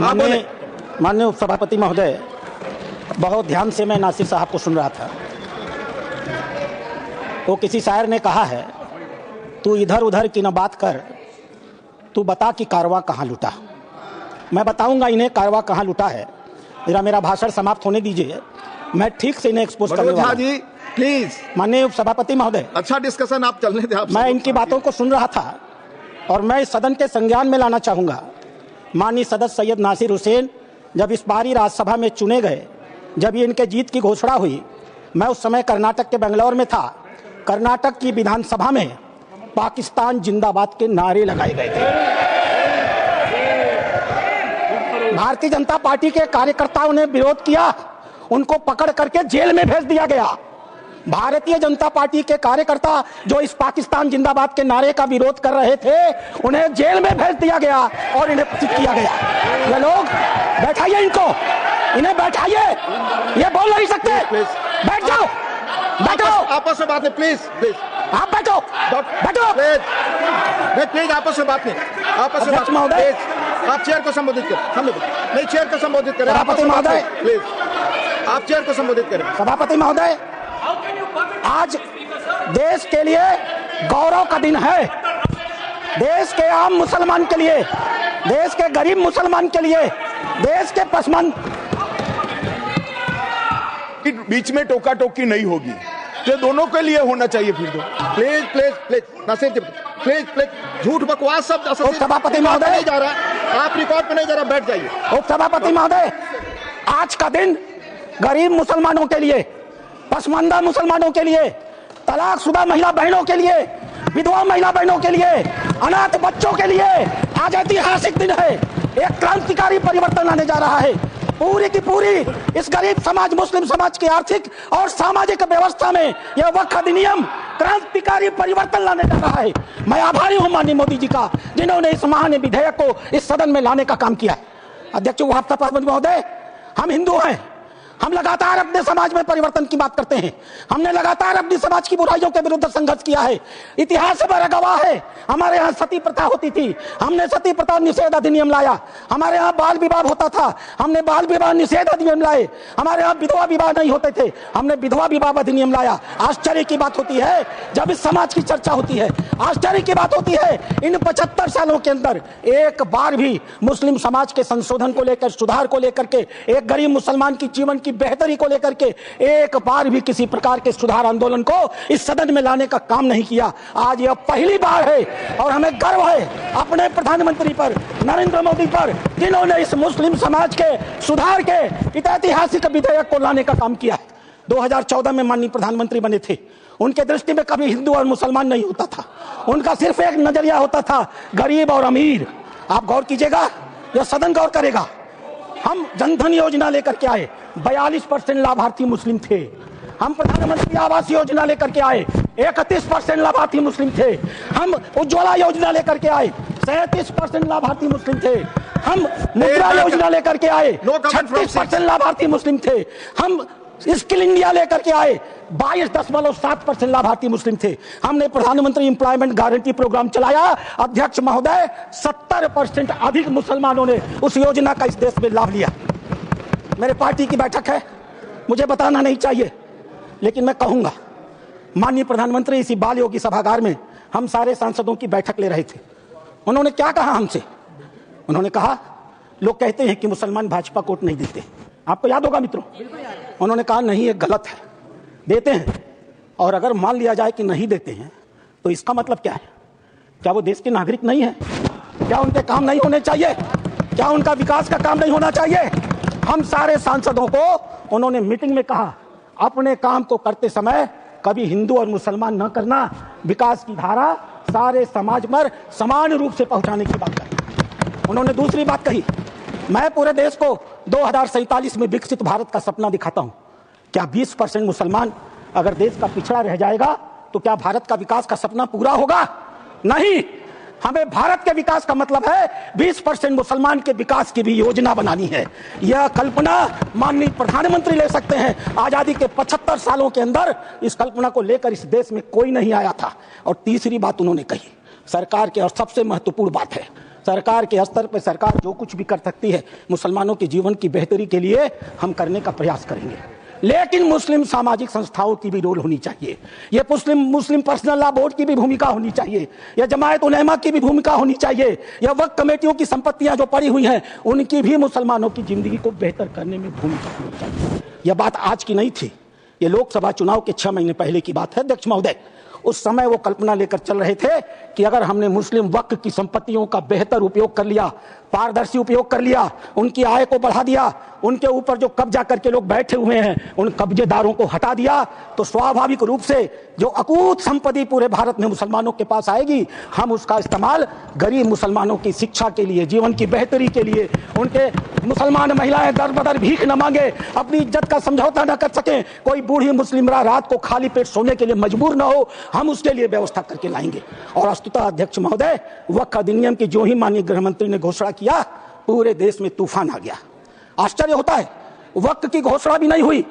माननीय उपसभापति महोदय, बहुत ध्यान से मैं नासिर साहब को सुन रहा था। तो किसी शायर ने कहा है, तू इधर उधर की न बात कर, तू बता कि कारवां कहाँ लुटा। मैं बताऊंगा इन्हें कारवां कहाँ लुटा है। मेरा भाषण समाप्त होने दीजिए, मैं ठीक से इन्हें एक्सपोज करने वाला हूं। जी प्लीज। माननीय उपसभापति महोदय, अच्छा डिस्कशन आप चलने दें। मैं इनकी बातों को सुन रहा था और मैं इस सदन के संज्ञान में लाना चाहूंगा। माननीय सदस्य सैयद नासिर हुसैन जब इस बारी राज्यसभा में चुने गए, जब ये इनके जीत की घोषणा हुई, मैं उस समय कर्नाटक के बेंगलोर में था। कर्नाटक की विधानसभा में पाकिस्तान जिंदाबाद के नारे लगाए गए थे। भारतीय जनता पार्टी के कार्यकर्ताओं ने विरोध किया, उनको पकड़ करके जेल में भेज दिया गया। भारतीय जनता पार्टी के कार्यकर्ता जो इस पाकिस्तान जिंदाबाद के नारे का विरोध कर रहे थे, उन्हें जेल में भेज दिया गया और इन्हें पतित किया गया। ये लोग, बैठाइए इनको, इन्हें बैठाइए, ये बोल नहीं सकते। बैठ जाओ, बैठो, आपस में बात नहीं, प्लीज प्लीज आप बैठो, बैठो प्लीज, आपस में बात नहीं, आपस में बात महोदय, आप चेयर को संबोधित करें। नहीं, चेयर को संबोधित करें। सभापति महोदय प्लीज, आप चेयर को संबोधित करें। सभापति महोदय, आज देश के लिए गौरव का दिन है। देश के आम मुसलमान के लिए, देश के गरीब मुसलमान के लिए, देश के पसमानदा बीच में टोका टोकी नहीं होगी, ये दोनों के लिए होना चाहिए। फिर तो please please please Nasir ji, please please, झूठ बकवास सब सभापति महोदय नहीं जा रहा, आप रिकॉर्ड पे नहीं जा रहा, बैठ जाइए। उप सभापति महोदय, आज का दिन गरीब मुसलमानों के लिए, पसमानदा मुसलमानों के लिए, तलाकशुदा महिला बहनों के लिए, विधवा महिला बहनों के लिए, अनाथ बच्चों के लिए आज ऐतिहासिक दिन है। एक क्रांतिकारी परिवर्तन आने जा रहा है। पूरी की पूरी इस गरीब समाज, मुस्लिम समाज की आर्थिक और सामाजिक व्यवस्था में यह वक्फ अधिनियम क्रांतिकारी परिवर्तन लाने जा रहा है। मैं आभारी हूं माननीय मोदी जी का, जिन्होंने इस महान विधेयक को इस सदन में लाने का काम किया। अध्यक्ष उपसभापति महोदय, हम हिंदू हैं, हम लगातार अपने समाज में परिवर्तन की बात करते हैं। हमने लगातार अपनी समाज की बुराइयों के विरुद्ध संघर्ष किया है। इतिहास बड़ा गवाह है। हमारे यहाँ सती प्रथा होती थी, हमने सती प्रथा निषेध अधिनियम लाया। हमारे यहाँ बाल विवाह होता था, हमने बाल विवाह निषेध अधिनियम लाए। हमारे यहाँ विधवा विवाह नहीं होते थे, हमने विधवा विवाह अधिनियम लाया। आश्चर्य की बात होती है जब इस समाज की चर्चा होती है, आश्चर्य की बात होती है इन 75 सालों के अंदर एक बार भी मुस्लिम समाज के संशोधन को लेकर, सुधार को लेकर के, एक गरीब मुसलमान की जीवन की बेहतरी को लेकर के एक बार भी किसी प्रकार के सुधार आंदोलन को इस सदन में लाने का काम नहीं किया। आज यह पहली बार है और हमें गर्व है अपने प्रधानमंत्री पर, नरेंद्र मोदी पर, जिन्होंने इस मुस्लिम समाज के सुधार के ऐतिहासिक विधेयक को लाने का काम किया है। 2014 में माननीय प्रधानमंत्री बने थे, उनके दृष्टि में कभी हिंदू और मुसलमान नहीं होता था, उनका सिर्फ एक नजरिया होता था, गरीब और अमीर। आप गौर कीजिएगा, यह सदन गौर करेगा। हम जनधन योजना लेकर के आए, 42% लाभार्थी मुस्लिम थे। हम प्रधानमंत्री आवास योजना लेकर के आए, 31% लाभार्थी मुस्लिम थे। हम उज्ज्वला योजना लेकर के आए, 37% लाभार्थी मुस्लिम थे। हम मुद्रा योजना लेकर के आए, 36% लाभार्थी मुस्लिम थे। हम स्किल इंडिया लेकर के आए, 22.7% लाभार्थी मुस्लिम थे। हमने प्रधानमंत्री एम्प्लॉयमेंट गारंटी प्रोग्राम चलाया, अध्यक्ष महोदय 70% अधिक मुसलमानों ने उस योजना का इस देश में लाभ लिया। मेरे पार्टी की बैठक है, मुझे बताना नहीं चाहिए, लेकिन मैं कहूंगा, माननीय प्रधानमंत्री इसी बाल योगी सभागार में हम सारे सांसदों की बैठक ले रहे थे। उन्होंने क्या कहा हमसे? उन्होंने कहा, लोग कहते हैं कि मुसलमान भाजपा को वोट नहीं देते। आपको याद होगा मित्रों, उन्होंने कहा नहीं, ये गलत है, देते हैं। और अगर मान लिया जाए कि नहीं देते हैं तो इसका मतलब क्या है? क्या वो देश के नागरिक नहीं है? क्या उनके काम नहीं होने चाहिए? क्या उनका विकास का काम नहीं होना चाहिए? हम सारे सांसदों को उन्होंने मीटिंग में कहा, अपने काम को करते समय कभी हिंदू और मुसलमान न करना, विकास की धारा सारे समाज पर समान रूप से पहुंचाने की बात कही। उन्होंने दूसरी बात कही, मैं पूरे देश को 2047 में विकसित भारत का सपना दिखाता हूं। क्या 20% मुसलमान अगर देश का पिछड़ा रह जाएगा तो क्या भारत का विकास का सपना पूरा होगा? नहीं। हमें भारत के विकास का मतलब है 20% मुसलमान के विकास की भी योजना बनानी है। यह कल्पना माननीय प्रधानमंत्री ले सकते हैं। आजादी के 75 सालों के अंदर इस कल्पना को लेकर इस देश में कोई नहीं आया था। और तीसरी बात उन्होंने कही, सरकार के, और सबसे महत्वपूर्ण बात है, सरकार के स्तर पर सरकार जो कुछ भी कर सकती है मुसलमानों के जीवन की बेहतरी के लिए हम करने का प्रयास करेंगे, लेकिन मुस्लिम सामाजिक संस्थाओं की भी रोल होनी चाहिए। ये मुस्लिम पर्सनल लॉ बोर्ड की भी भूमिका होनी चाहिए, या जमायत उलेमा की भी भूमिका होनी चाहिए, या वक्फ कमेटियों की संपत्तियां जो पड़ी हुई हैं उनकी भी मुसलमानों की जिंदगी को बेहतर करने में भूमिका होनी चाहिए। यह बात आज की नहीं थी, ये लोकसभा चुनाव के 6 महीने पहले की बात है अध्यक्ष महोदय। उस समय वो कल्पना लेकर चल रहे थे कि अगर हमने मुस्लिम वक्फ की संपत्तियों का बेहतर उपयोग कर लिया, पारदर्शी उपयोग कर लिया, उनकी आय को बढ़ा दिया, उनके ऊपर जो कब्जा करके लोग बैठे हुए हैं उन कब्जेदारों को हटा दिया, तो स्वाभाविक रूप से जो अकूत संपत्ति पूरे भारत में मुसलमानों के पास आएगी, हम उसका इस्तेमाल गरीब मुसलमानों की शिक्षा के लिए, जीवन की बेहतरी के लिए, उनके मुसलमान महिलाएं दर बदर भीख न मांगे, अपनी इज्जत का समझौता न कर सकें, कोई बूढ़ी मुस्लिम रात को खाली पेट सोने के लिए मजबूर न हो, हम उसके लिए व्यवस्था करके लाएंगे। और वस्तुतः अध्यक्ष महोदय, वक्फ अधिनियम की जो ही माननीय गृह मंत्री ने घोषणा किया, पूरे देश में तूफान आ गया। आश्चर्य होता है, वक्फ की घोषणा भी नहीं हुई,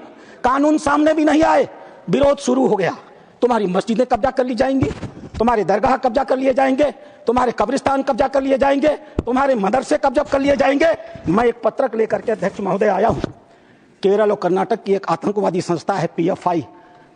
कानून सामने भी नहीं आए, विरोध शुरू हो गया। तुम्हारी मस्जिदें कब्जा कर ली जाएंगी, तुम्हारे दरगाह कब्जा कर लिए जाएंगे, तुम्हारे कब्रिस्तान कब्जा कर लिए जाएंगे, तुम्हारे मदरसे कब्जा कर लिए जाएंगे। मैं एक पत्रक लेकर के अध्यक्ष महोदय आया हूं। केरल और कर्नाटक की एक आतंकवादी संस्था है PFI,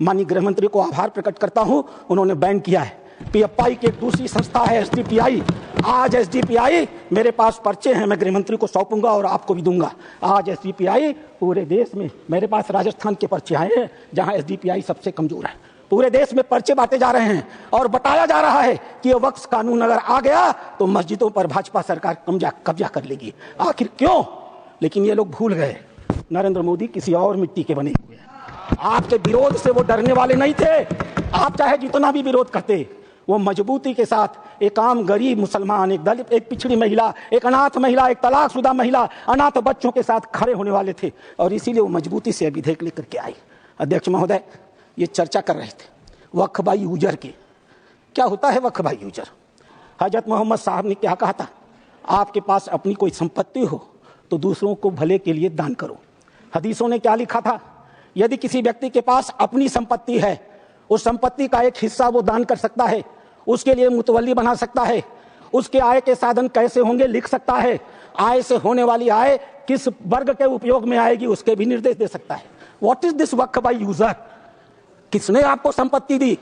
माननीय गृह मंत्री को आभार प्रकट करता हूं, उन्होंने बैन किया है। PFI की एक दूसरी संस्था है SDPI। आज SDPI, मेरे पास पर्चे हैं, मैं गृह मंत्री को सौंपूंगा और आपको भी दूंगा। आज SDPI पूरे देश में, मेरे पास राजस्थान के पर्चे आए हैं जहां SDPI सबसे कमजोर है, पूरे देश में पर्चे बांटे जा रहे हैं और बताया जा रहा है कि ये वक्फ कानून अगर आ गया तो मस्जिदों पर भाजपा सरकार कब्जा कर लेगी। आखिर क्यों? लेकिन ये लोग भूल गए, नरेंद्र मोदी किसी और मिट्टी के बने हुए हैं। आपके विरोध से वो डरने वाले नहीं थे। आप चाहे जितना भी विरोध करते, वो मजबूती के साथ एक आम गरीब मुसलमान, एक दलित, एक पिछड़ी महिला, एक अनाथ महिला, एक तलाकशुदा महिला, अनाथ बच्चों के साथ खड़े होने वाले थे, और इसीलिए वो मजबूती से विधेयक लेकर के आए। अध्यक्ष महोदय, ये चर्चा कर रहे थे वक्फ बाई यूजर की। क्या होता है वक्फ बाई यूजर? हजरत मोहम्मद साहब ने क्या कहा था? आपके पास अपनी कोई संपत्ति हो तो दूसरों को भले के लिए दान करो। हदीसों ने क्या लिखा था? यदि किसी व्यक्ति के पास अपनी संपत्ति है, उस संपत्ति का एक हिस्सा वो दान कर सकता है, उसके लिए मुतवल्ली बना सकता है, उसके आय के साधन कैसे होंगे लिख सकता है, आय से होने वाली आय किस वर्ग के उपयोग में आएगी उसके भी निर्देश दे सकता है। What is this Waqf by user? किसने आपको संपत्ति दी?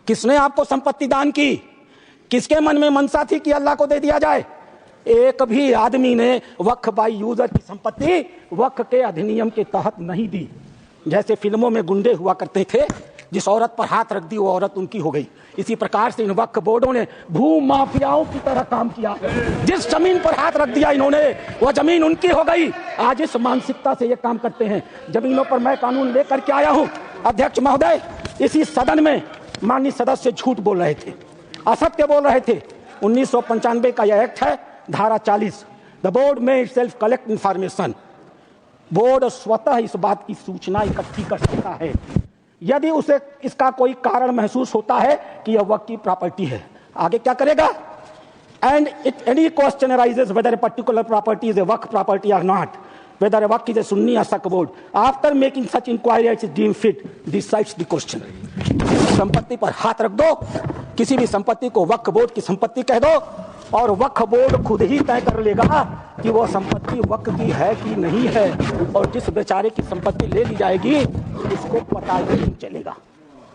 किसने आपको संपत्ति दान की? किसके मन में मनसा थी कि अल्लाह को दे दिया जाए? एक भी आदमी ने वक्फ बाई यूजर की संपत्ति वक्फ के अधिनियम के तहत नहीं दी। जैसे फिल्मों में गुंडे हुआ करते थे, जिस औरत पर हाथ रख दी वो औरत उनकी हो गई, इसी प्रकार से इन वक्फ बोर्डों ने भू माफियाओं की तरह काम किया। जिस जमीन पर हाथ रख दिया इन्होंने, वो जमीन उनकी हो गई। आज इस मानसिकता से ये काम करते हैं। जमीनों पर मैं कानून लेकर के आया हूं। अध्यक्ष महोदय, इसी सदन में माननीय सदस्य झूठ बोल रहे थे, असत्य बोल रहे थे। 1995 का यह एक्ट है, धारा 40, द बोर्ड में इटसेल्फ कलेक्ट इंफॉर्मेशन। बोर्ड स्वतः इस बात की सूचना इकट्ठी कर सकता है यदि उसे इसका कोई कारण महसूस होता है कि यह वक्फ की प्रॉपर्टी है। आगे क्या करेगा? And it any question arises whether a particular property is a waqf property or not, whether a waqf is a Sunni or waqf board, after making such inquiry as is deemed fit, decides the question। संपत्ति पर हाथ रख दो, किसी भी संपत्ति को वक्फ board की संपत्ति कह दो, और वक्फ बोर्ड खुद ही तय कर लेगा कि वो संपत्ति वक्फ की है कि नहीं है, और जिस बेचारे की संपत्ति ले ली जाएगी उसको पता ही नहीं चलेगा।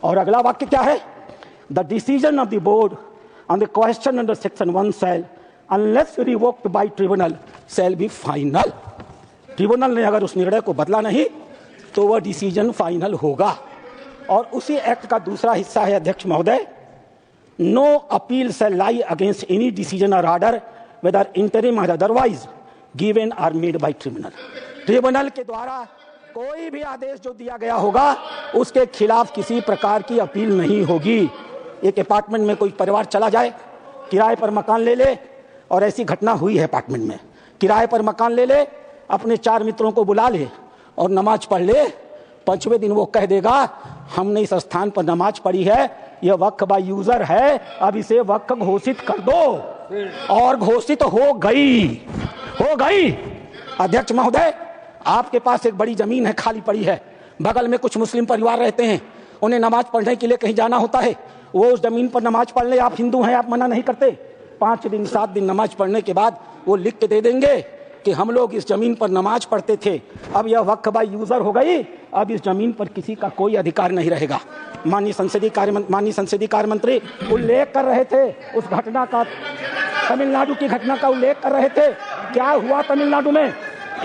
और अगला वाक्य क्या है? The decision of the board on the question under section 1 shall, unless revoked by tribunal, shall be final। Tribunal ने अगर उस निर्णय को बदला नहीं तो वह डिसीजन फाइनल होगा। और उसी एक्ट का दूसरा हिस्सा है अध्यक्ष महोदय, no appeal shall lie against any decision और ऑर्डर वेदर इंटरिम और otherwise given or made by tribunal. Tribunal के द्वारा कोई भी आदेश जो दिया गया होगा उसके खिलाफ किसी प्रकार की अपील नहीं होगी। एक अपार्टमेंट में कोई परिवार चला जाए, किराए पर मकान ले ले, और ऐसी घटना हुई है अपार्टमेंट में, किराए पर मकान ले ले, अपने 4 मित्रों को बुला ले और नमाज पढ़ ले। 5वें दिन वो कह देगा हमने इस स्थान पर नमाज पढ़ी है, यह वक्फ बाई यूजर है, अब इसे वक्फ घोषित कर दो, और घोषित हो गई। अध्यक्ष महोदय, आपके पास एक बड़ी जमीन है, खाली पड़ी है, बगल में कुछ मुस्लिम परिवार रहते हैं, उन्हें नमाज पढ़ने के लिए कहीं जाना होता है, वो उस जमीन पर नमाज पढ़ ले, आप हिंदू हैं, आप मना नहीं करते, 5 दिन 7 दिन नमाज पढ़ने के बाद वो लिख के दे देंगे कि हम लोग इस जमीन पर नमाज पढ़ते थे, अब यह वक्फ बाय यूजर हो गई, अब इस जमीन पर किसी का कोई अधिकार नहीं रहेगा। माननीय संसदीय कार्य मंत्री उल्लेख कर रहे थे उस घटना का, तमिलनाडु की घटना का उल्लेख कर रहे थे। क्या हुआ तमिलनाडु में?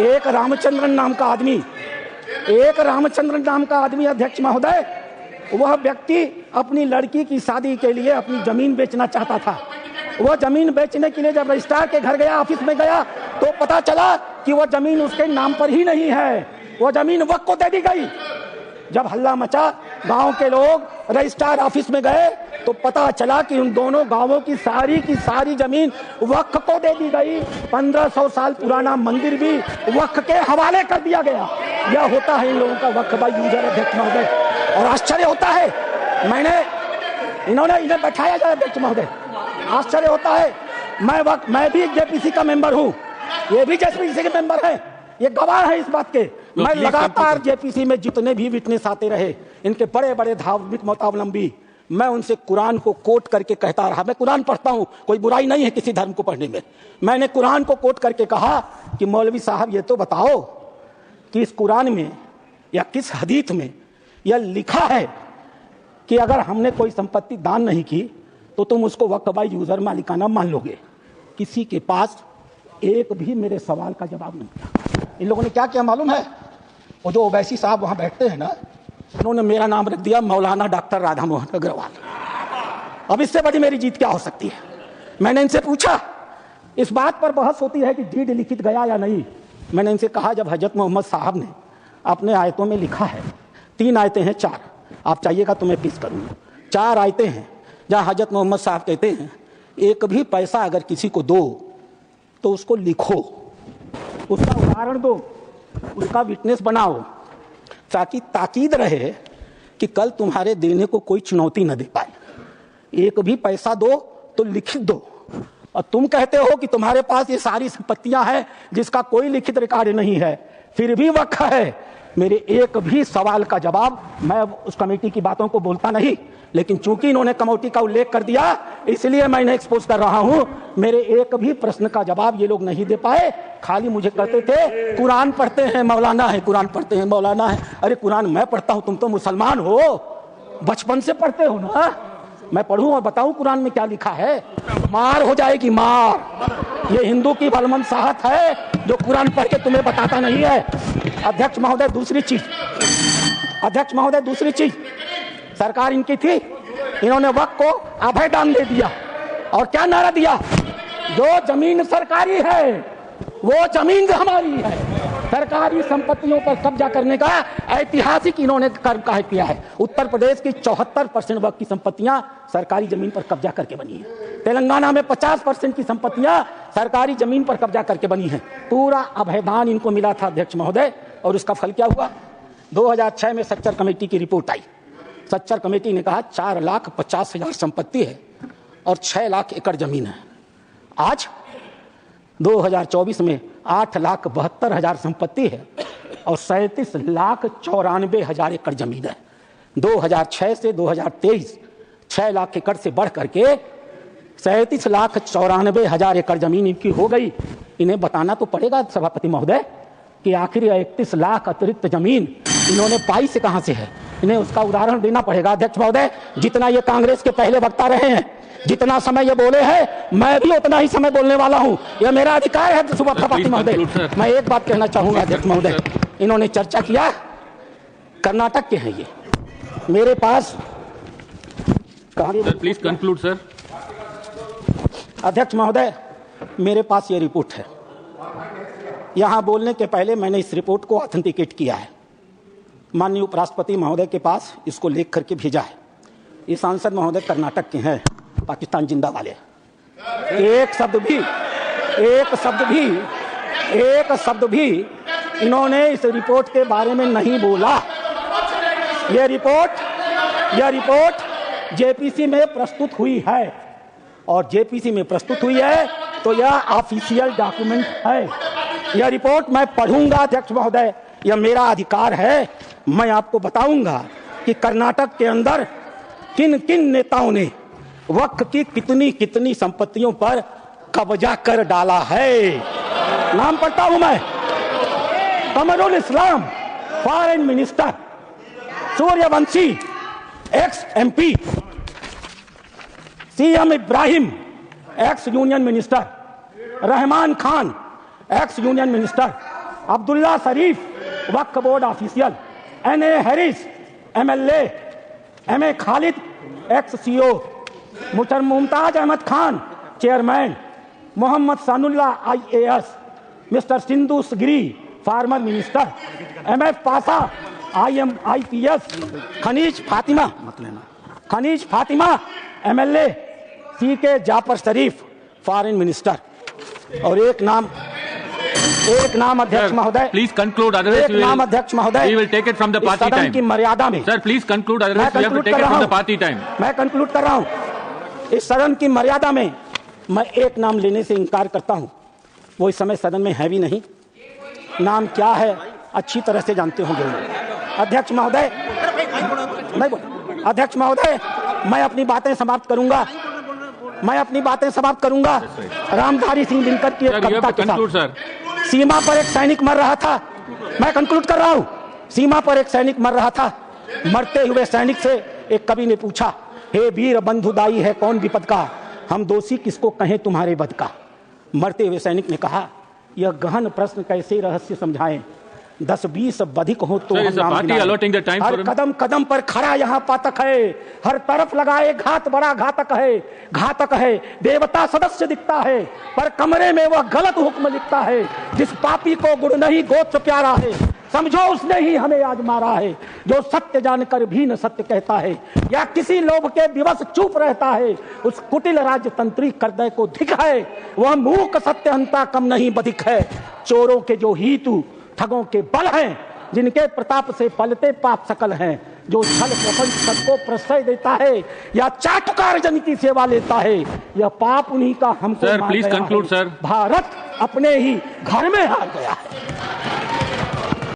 एक रामचंद्रन नाम का आदमी अध्यक्ष महोदय, वह व्यक्ति अपनी लड़की की शादी के लिए अपनी जमीन बेचना चाहता था। वह जमीन बेचने के लिए जब रजिस्ट्रार के घर गया, ऑफिस में गया, तो पता चला कि वह जमीन उसके नाम पर ही नहीं है, वह जमीन वक्फ को दे दी गई। जब हल्ला मचा, गांव के लोग रजिस्ट्रार ऑफिस में गए तो पता चला कि उन दोनों गांवों की सारी जमीन वक्फ को दे दी गई। 1500 साल पुराना मंदिर भी वक्फ के हवाले कर दिया गया। यह होता है इन लोगों का वक्फ बाय यूजर अध्यक्ष महोदय। और आश्चर्य होता है, इन्होंने बैठाया जाए अध्यक्ष महोदय, आश्चर्य होता है। मैं भी जेपीसी का मेंबर हूँ, ये भी जेपीसी के मेंबर है, ये गवाह है इस बात के। मैं लगातार जेपीसी में जितने भी विटनेस आते रहे, इनके बड़े बड़े धार्मिक मतावलंबी, मैं उनसे कुरान को कोट करके कहता रहा। मैं कुरान पढ़ता हूँ, कोई बुराई नहीं है किसी धर्म को पढ़ने में। मैंने कुरान को कोट करके कहा कि मौलवी साहब ये तो बताओ कि इस कुरान में या किस हदीस में यह लिखा है कि अगर हमने कोई संपत्ति दान नहीं की तो तुम उसको वक्फ बाय यूजर मालिकाना मान लोगे। किसी के पास एक भी मेरे सवाल का जवाब नहीं दिया। इन लोगों ने क्या किया मालूम है? वो जो ओवैसी साहब वहां बैठते हैं ना, उन्होंने मेरा नाम रख दिया मौलाना डॉक्टर राधा मोहन अग्रवाल। अब इससे बड़ी मेरी जीत क्या हो सकती है? मैंने इनसे पूछा, इस बात पर बहस होती है कि डीड लिखित गया या नहीं। मैंने इनसे कहा, जब हजरत मोहम्मद साहब ने अपने आयतों में लिखा है, 3 आयतें हैं, 4, आप चाहिएगा तो मैं पेश करूंगा, 4 आयतें हैं जहां हजरत मोहम्मद साहब कहते हैं एक भी पैसा अगर किसी को दो तो उसको लिखो, उसका उदाहरण दो, उसका विटनेस बनाओ, ताकि ताकीद रहे कि कल तुम्हारे देने को कोई चुनौती न दे पाए। एक भी पैसा दो तो लिखित दो। और तुम कहते हो कि तुम्हारे पास ये सारी संपत्तियां हैं जिसका कोई लिखित रिकॉर्ड नहीं है, फिर भी वक्फ है। मेरे एक भी सवाल का जवाब, मैं उस कमेटी की बातों को बोलता नहीं, लेकिन चूंकि इन्होंने कमेटी का उल्लेख कर दिया इसलिए मैं इन्हें एक्सपोज कर रहा हूं। मेरे एक भी प्रश्न का जवाब ये लोग नहीं दे पाए। खाली मुझे कहते थे कुरान पढ़ते हैं मौलाना है, कुरान पढ़ते हैं मौलाना है। अरे कुरान मैं पढ़ता हूं, तुम तो मुसलमान हो, बचपन से पढ़ते हो ना। मैं पढ़ूं और बताऊं कुरान में क्या लिखा है? मार हो जाएगी, मार। ये हिंदू की बलमनसाहत है जो कुरान पढ़ के तुम्हें बताता नहीं है। अध्यक्ष महोदय दूसरी चीज, सरकार इनकी थी, इन्होंने वक्फ को अभय दान दे दिया। और क्या नारा दिया? जो जमीन सरकारी है वो जमीन हमारी है। सरकारी संपत्तियों पर कब्जा करने का ऐतिहासिक इन्होंने कर्म कायद किया है। उत्तर प्रदेश की 74% वक्फ की संपत्तियां सरकारी जमीन पर कब्जा करके बनी है। तेलंगाना में 50% की संपत्तियां सरकारी जमीन पर कब्जा करके बनी है। पूरा अभयदान इनको मिला था अध्यक्ष महोदय। और उसका फल क्या हुआ? 2006 में सच्चर कमेटी की रिपोर्ट आई। सच्चर कमेटी ने कहा 4,50,000 संपत्ति है और 6 लाख एकड़ जमीन है। आज 2024 में 8,72,000 संपत्ति है और 37,94,000 एकड़ जमीन है। 2006 से 2023 6 लाख एकड़ से बढ़ करके 37,94,000 एकड़ जमीन इनकी हो गई। इन्हें बताना तो पड़ेगा सभापति महोदय कि आखिर 31 लाख अतिरिक्त जमीन इन्होंने पाई से कहां से है। इन्हें उसका उदाहरण देना पड़ेगा अध्यक्ष महोदय। जितना ये कांग्रेस के पहले वक्ता रहे हैं, जितना समय ये बोले हैं, मैं भी उतना ही समय बोलने वाला हूं। यह मेरा अधिकार है सभापति महोदय। मैं एक बात कहना चाहूंगा अध्यक्ष महोदय, इन्होंने चर्चा किया कर्नाटक के हैं ये, मेरे पास प्लीज कंक्लूड सर। अध्यक्ष महोदय, मेरे पास ये रिपोर्ट है। यहां बोलने के पहले मैंने इस रिपोर्ट को ऑथेंटिकेट किया है, माननीय उपराष्ट्रपति महोदय के पास इसको लिख करके भेजा है। ये सांसद महोदय कर्नाटक के हैं, पाकिस्तान जिंदा वाले। एक शब्द भी इन्होंने इस रिपोर्ट के बारे में नहीं बोला। यह रिपोर्ट जेपीसी में प्रस्तुत हुई है और जेपीसी में प्रस्तुत हुई है तो यह ऑफिशियल डॉक्यूमेंट है। यह रिपोर्ट मैं पढ़ूंगा अध्यक्ष महोदय, यह मेरा अधिकार है। मैं आपको बताऊंगा कि कर्नाटक के अंदर किन किन नेताओं ने वक्त की कितनी कितनी संपत्तियों पर कब्जा कर डाला है। नाम पढ़ता हूं मैं, Qamrul Islam foreign minister, Suryavanshi ex MP, CM Ibrahim ex union minister, Rahman Khan ex union minister, Abdullah Sharif waqf board official, NA Haris MLA, MA Khalid ex CO, Mumtaz Ahmed Khan chairman, Mohammed Sanaulla IAS, mister Sindhu Giri former minister, MF Pasha IPS, Khaneez Fatima MLA, CK Jaffer Sharief foreign minister. और एक नाम अध्यक्ष महोदय, प्लीज कंक्लूड, एक नाम अध्यक्ष महोदय, we will take it from the party time की मर्यादा में। Sir please conclude, otherwise we have to take it from the party time। मैं कंक्लूड कर रहा हूं। इस सदन की मर्यादा में मैं एक नाम लेने से इनकार करता हूं। वो इस समय सदन में है भी नहीं। नाम क्या है अच्छी तरह से जानते होंगे। अध्यक्ष महोदय, अध्यक्ष महोदय, मैं अपनी बातें समाप्त करूंगा। रामधारी सिंह दिनकर की एक कविता के साथ। सीमा पर एक सैनिक मर रहा था, मैं कंक्लूड कर रहा हूं। सीमा पर एक सैनिक मर रहा था। मरते हुए सैनिक से एक कवि ने पूछा, हे वीर बंधुदाई है कौन विपद का, हम दोषी किसको कहें तुम्हारे बद का। मरते हुए सैनिक ने कहा, यह गहन प्रश्न कैसे रहस्य समझाएं, 10-20 अधिक हो तो हर कदम कदम पर खड़ा यहाँ पातक है, हर तरफ लगाए घात बड़ा घातक है। देवता सदस्य दिखता है पर कमरे में वह गलत हुक्म लिखता है। जिस पापी को गुण नहीं गोत्र प्यारा है, समझो उसने ही हमें आज मारा है। जो सत्य जानकर भी न सत्य कहता है, या किसी लोभ के विवश चुप रहता है, उस कुटिल राजतंत्रिक करदय को धिक है। वह मूक सत्यहंता कम नहीं बधिक है। चोरों के जो हितु ठगों के बल हैं, जिनके प्रताप से पलते पाप सकल हैं। जो छल प्रपंच सबको प्रश्रय देता है, या चाटुकार जन की सेवा लेता है, यह पाप उन्हीं का हमको sir please conclude sir. Bharat अपने ही घर में हार गया है।